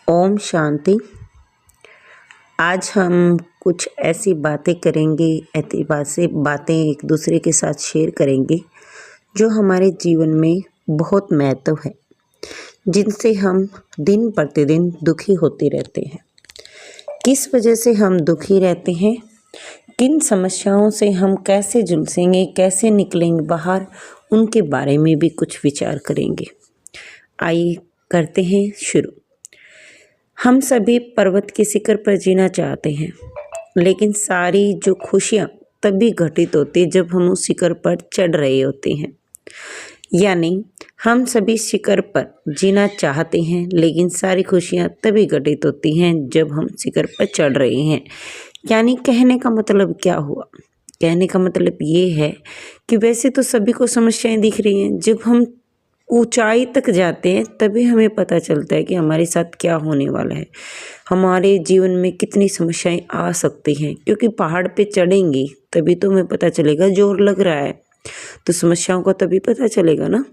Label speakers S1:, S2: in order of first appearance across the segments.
S1: ओम शांति। आज हम कुछ ऐसी बातें करेंगे, ऐसी बातें एक दूसरे के साथ शेयर करेंगे जो हमारे जीवन में बहुत महत्व है, जिनसे हम दिन प्रतिदिन दुखी होते रहते हैं। किस वजह से हम दुखी रहते हैं, किन समस्याओं से हम कैसे जुलसेंगे, कैसे निकलेंगे बाहर, उनके बारे में भी कुछ विचार करेंगे। आइए करते हैं शुरू। हम सभी पर्वत के शिखर पर जीना चाहते हैं, लेकिन सारी जो खुशियाँ तभी घटित होती है जब हम उस शिखर पर चढ़ रहे होते हैं। यानी हम सभी शिखर पर जीना चाहते हैं, लेकिन सारी खुशियाँ तभी घटित होती हैं जब हम शिखर पर चढ़ रहे हैं। यानी कहने का मतलब क्या हुआ? कहने का मतलब ये है कि वैसे तो सभी को समस्याएं दिख रही हैं, जब हम ऊंचाई तक जाते हैं तभी हमें पता चलता है कि हमारे साथ क्या होने वाला है, हमारे जीवन में कितनी समस्याएं आ सकती हैं। क्योंकि पहाड़ पे चढ़ेंगे तभी तो हमें पता चलेगा, जोर लग रहा है तो समस्याओं का तभी पता चलेगा ना।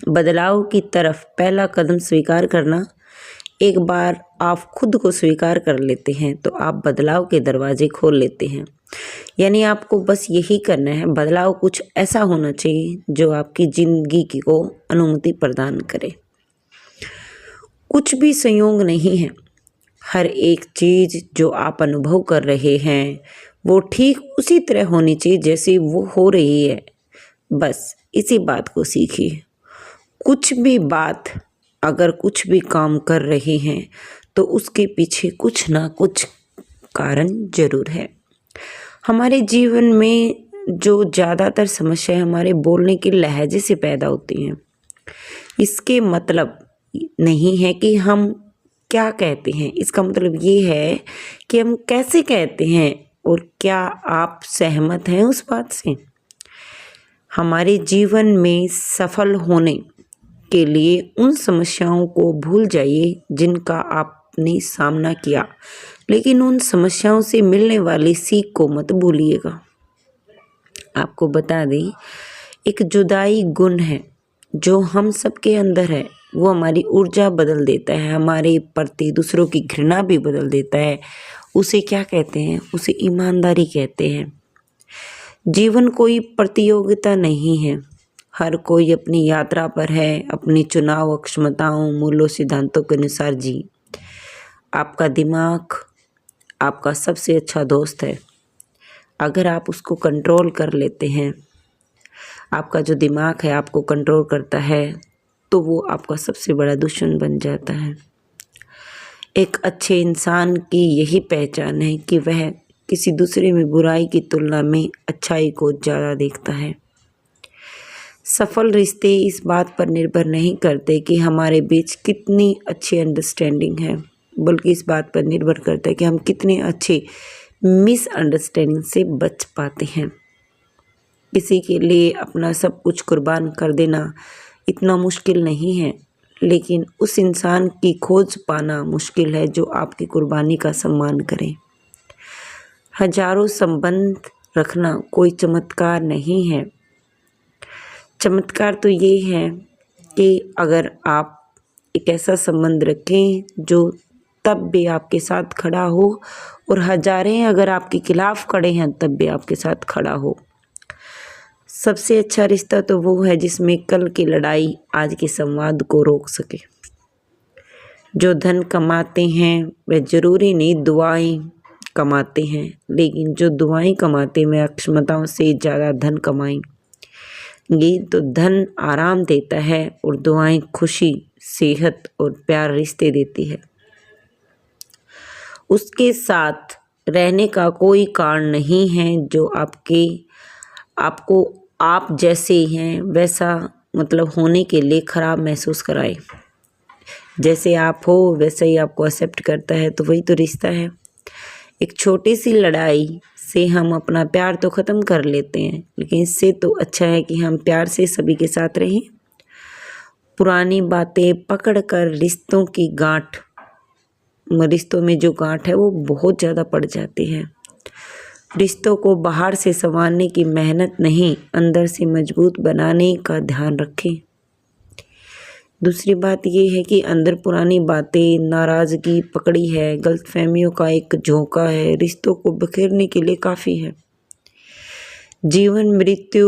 S1: बदलाव की तरफ पहला कदम स्वीकार करना। एक बार आप खुद को स्वीकार कर लेते हैं तो आप बदलाव के दरवाजे खोल लेते हैं। यानी आपको बस यही करना है, बदलाव कुछ ऐसा होना चाहिए जो आपकी जिंदगी को अनुमति प्रदान करे। कुछ भी संयोग नहीं है, हर एक चीज़ जो आप अनुभव कर रहे हैं वो ठीक उसी तरह होनी चाहिए जैसे वो हो रही है। बस इसी बात को सीखिए। कुछ भी बात, अगर कुछ भी काम कर रहे हैं तो उसके पीछे कुछ ना कुछ कारण जरूर है। हमारे जीवन में जो ज़्यादातर समस्याएं हमारे बोलने के लहजे से पैदा होती हैं। इसके मतलब नहीं है कि हम क्या कहते हैं, इसका मतलब ये है कि हम कैसे कहते हैं और क्या आप सहमत हैं उस बात से। हमारे जीवन में सफल होने के लिए उन समस्याओं को भूल जाइए जिनका आपने सामना किया, लेकिन उन समस्याओं से मिलने वाली सीख को मत भूलिएगा। आपको बता दें, एक जुदाई गुण है जो हम सबके अंदर है। वो हमारी ऊर्जा बदल देता है, हमारे प्रति दूसरों की घृणा भी बदल देता है। उसे क्या कहते हैं? उसे ईमानदारी कहते हैं। जीवन कोई प्रतियोगिता नहीं है, हर कोई अपनी यात्रा पर है, अपनी चुनाव क्षमताओं, मूल्यों, सिद्धांतों के अनुसार जी। आपका दिमाग आपका सबसे अच्छा दोस्त है। अगर आप उसको कंट्रोल कर लेते हैं, आपका जो दिमाग है आपको कंट्रोल करता है, तो वो आपका सबसे बड़ा दुश्मन बन जाता है। एक अच्छे इंसान की यही पहचान है कि वह किसी दूसरे में बुराई की तुलना में अच्छाई को ज़्यादा देखता है। सफल रिश्ते इस बात पर निर्भर नहीं करते कि हमारे बीच कितनी अच्छी अंडरस्टैंडिंग है, बल्कि इस बात पर निर्भर करता है कि हम कितने अच्छे मिसअंडरस्टैंडिंग से बच पाते हैं। किसी के लिए अपना सब कुछ कुर्बान कर देना इतना मुश्किल नहीं है, लेकिन उस इंसान की खोज पाना मुश्किल है जो आपकी कुर्बानी का सम्मान करे। हजारों संबंध रखना कोई चमत्कार नहीं है। चमत्कार तो ये है कि अगर आप एक ऐसा संबंध रखें जो तब भी आपके साथ खड़ा हो, और हजारें अगर आपके खिलाफ खड़े हैं तब भी आपके साथ खड़ा हो। सबसे अच्छा रिश्ता तो वो है जिसमें कल की लड़ाई आज के संवाद को रोक सके। जो धन कमाते हैं वह जरूरी नहीं दुआएं कमाते हैं, लेकिन जो दुआएं कमाते हैं अक्षमताओं से ज़्यादा धन कमाएंगे। तो धन आराम देता है और दुआएं खुशी, सेहत और प्यार रिश्ते देती है। उसके साथ रहने का कोई कारण नहीं है जो आपको आप जैसे हैं वैसा मतलब होने के लिए खराब महसूस कराए। जैसे आप हो वैसे ही आपको एक्सेप्ट करता है, तो वही तो रिश्ता है। एक छोटी सी लड़ाई से हम अपना प्यार तो ख़त्म कर लेते हैं, लेकिन इससे तो अच्छा है कि हम प्यार से सभी के साथ रहें। पुरानी बातें पकड़कर रिश्तों में जो गांठ है वो बहुत ज़्यादा पड़ जाती है। रिश्तों को बाहर से संवारने की मेहनत नहीं, अंदर से मजबूत बनाने का ध्यान रखें। दूसरी बात ये है कि अंदर पुरानी बातें, नाराज़गी पकड़ी है, गलतफहमियों का एक झोंका है, रिश्तों को बिखेरने के लिए काफ़ी है। जीवन मृत्यु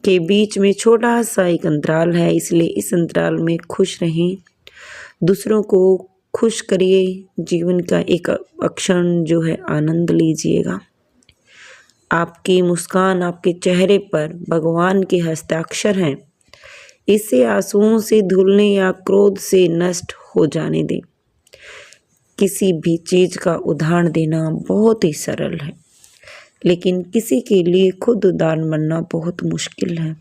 S1: के बीच में छोटा सा एक अंतराल है, इसलिए इस अंतराल में खुश रहें, दूसरों को खुश करिए, जीवन का एक क्षण जो है आनंद लीजिएगा। आपकी मुस्कान आपके चेहरे पर भगवान के हस्ताक्षर हैं, इसे आंसुओं से धुलने या क्रोध से नष्ट हो जाने दें। किसी भी चीज़ का उदाहरण देना बहुत ही सरल है, लेकिन किसी के लिए खुद उदाहरण बनना बहुत मुश्किल है।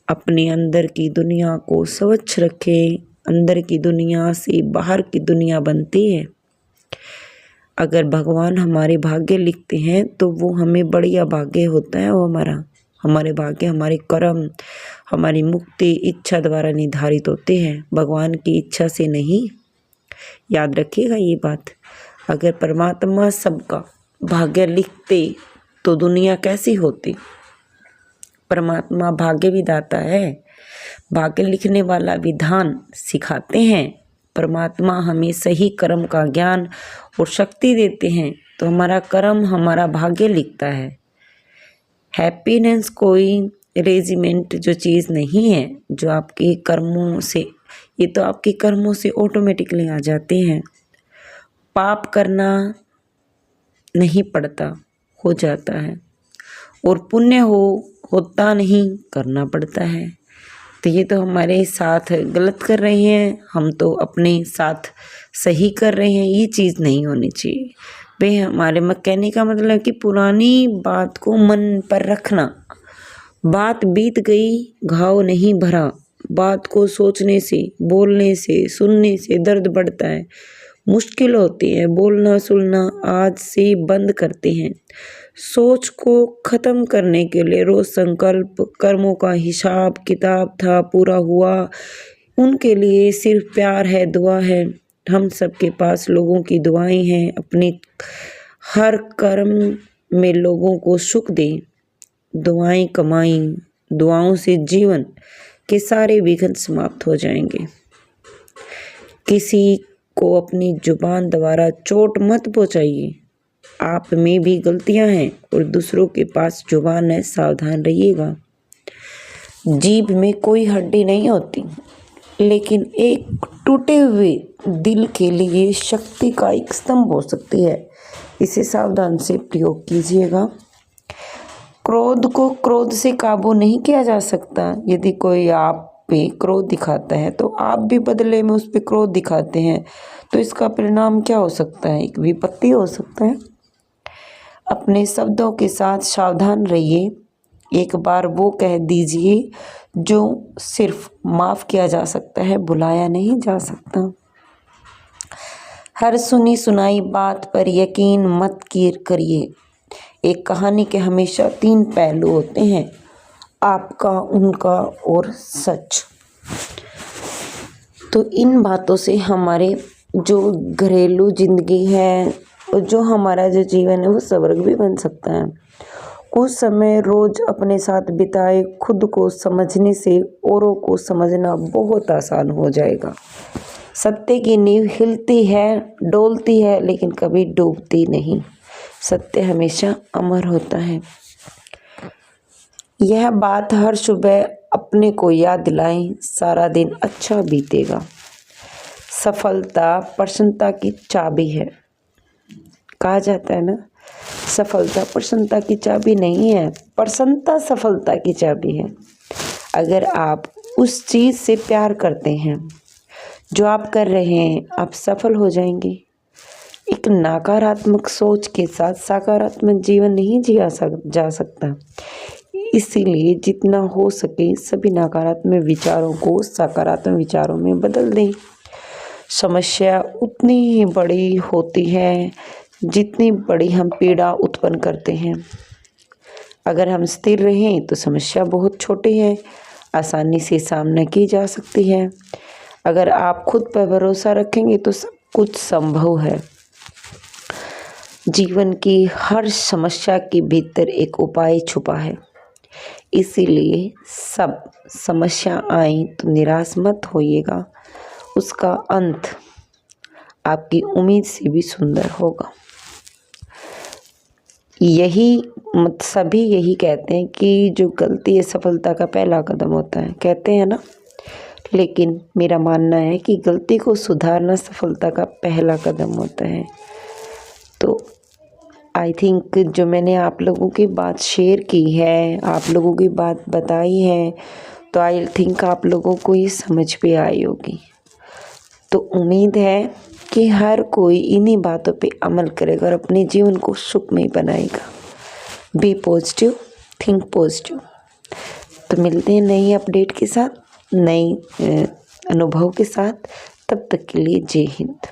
S1: अपने अंदर की दुनिया को स्वच्छ रखें, अंदर की दुनिया से बाहर की दुनिया बनती है। अगर भगवान हमारे भाग्य लिखते हैं तो वो हमें बढ़िया भाग्य होता है, वो हमारे भाग्य हमारे कर्म, हमारी मुक्ति इच्छा द्वारा निर्धारित होते हैं, भगवान की इच्छा से नहीं। याद रखिएगा ये बात। अगर परमात्मा सबका भाग्य लिखते तो दुनिया कैसी होती। परमात्मा भाग्य विधाता है, भाग्य लिखने वाला विधान सिखाते हैं। परमात्मा हमें सही कर्म का ज्ञान और शक्ति देते हैं, तो हमारा कर्म हमारा भाग्य लिखता है। हैप्पीनेस कोई रेजिमेंट जो चीज़ नहीं है, जो आपके कर्मों से, ये तो आपके कर्मों से ऑटोमेटिकली आ जाते हैं। पाप करना नहीं पड़ता, हो जाता है, और पुण्य होता नहीं, करना पड़ता है। तो ये तो हमारे साथ गलत कर रहे हैं, हम तो अपने साथ सही कर रहे हैं, ये चीज़ नहीं होनी चाहिए। भाई हमारे कहने का मतलब कि पुरानी बात को मन पर रखना। बात बीत गई, घाव नहीं भरा। बात को सोचने से, बोलने से, सुनने से दर्द बढ़ता है, मुश्किल होती है। बोलना सुनना आज से बंद करते हैं। सोच को ख़त्म करने के लिए रोज़ संकल्प, कर्मों का हिसाब किताब था, पूरा हुआ, उनके लिए सिर्फ प्यार है, दुआ है। हम सबके पास लोगों की दुआएं हैं। अपने हर कर्म में लोगों को सुख दें, दुआएं कमाएं, दुआओं से जीवन के सारे विघ्न समाप्त हो जाएंगे। किसी को अपनी जुबान द्वारा चोट मत पहुंचाइए। आप में भी गलतियां हैं और दूसरों के पास जुबान है, सावधान रहिएगा। जीभ में कोई हड्डी नहीं होती, लेकिन एक टूटे हुए दिल के लिए शक्ति का एक स्तंभ हो सकती है। इसे सावधान से प्रयोग कीजिएगा। क्रोध को क्रोध से काबू नहीं किया जा सकता। यदि कोई आप पे क्रोध दिखाता है तो आप भी बदले में उस पे क्रोध दिखाते हैं, तो इसका परिणाम क्या हो सकता है? एक विपत्ति हो सकता है। अपने शब्दों के साथ सावधान रहिए। एक बार वो कह दीजिए जो सिर्फ माफ़ किया जा सकता है, बुलाया नहीं जा सकता। हर सुनी सुनाई बात पर यकीन मत करिए। एक कहानी के हमेशा 3 पहलू होते हैं, आपका, उनका और सच। तो इन बातों से हमारे जो घरेलू जिंदगी है और जो हमारा जो जीवन है वो स्वर्ग भी बन सकता है। कुछ समय रोज अपने साथ बिताए, खुद को समझने से औरों को समझना बहुत आसान हो जाएगा। सत्य की नींव हिलती है, डोलती है, लेकिन कभी डूबती नहीं। सत्य हमेशा अमर होता है। यह बात हर सुबह अपने को याद दिलाएं, सारा दिन अच्छा बीतेगा। सफलता प्रसन्नता की चाबी है। कहा जाता है ना, सफलता प्रसन्नता की चाबी नहीं है, प्रसन्नता सफलता की चाबी है। अगर आप उस चीज़ से प्यार करते हैं जो आप कर रहे हैं, आप सफल हो जाएंगे। एक नकारात्मक सोच के साथ सकारात्मक जीवन नहीं जिया जा सकता। इसीलिए जितना हो सके सभी नकारात्मक विचारों को सकारात्मक विचारों में बदल दें। समस्या उतनी ही बड़ी होती है जितनी बड़ी हम पीड़ा उत्पन्न करते हैं। अगर हम स्थिर रहें तो समस्या बहुत छोटी है, आसानी से सामना की जा सकती है। अगर आप खुद पर भरोसा रखेंगे तो सब कुछ संभव है। जीवन की हर समस्या के भीतर एक उपाय छुपा है। इसीलिए सब समस्या आई तो निराश मत होइएगा, उसका अंत आपकी उम्मीद से भी सुंदर होगा। सभी यही कहते हैं कि जो गलती है सफलता का पहला कदम होता है, कहते हैं ना। लेकिन मेरा मानना है कि गलती को सुधारना सफलता का पहला कदम होता है। तो आई थिंक जो मैंने आप लोगों की बात शेयर की है, आप लोगों की बात बताई है, तो आई थिंक आप लोगों को ये समझ पे आई होगी। तो उम्मीद है कि हर कोई इन्हीं बातों पे अमल करेगा और अपने जीवन को सुखमय बनाएगा। Be positive, think positive. तो मिलते हैं नई अपडेट के साथ, नई अनुभव के साथ। तब तक के लिए जय हिंद।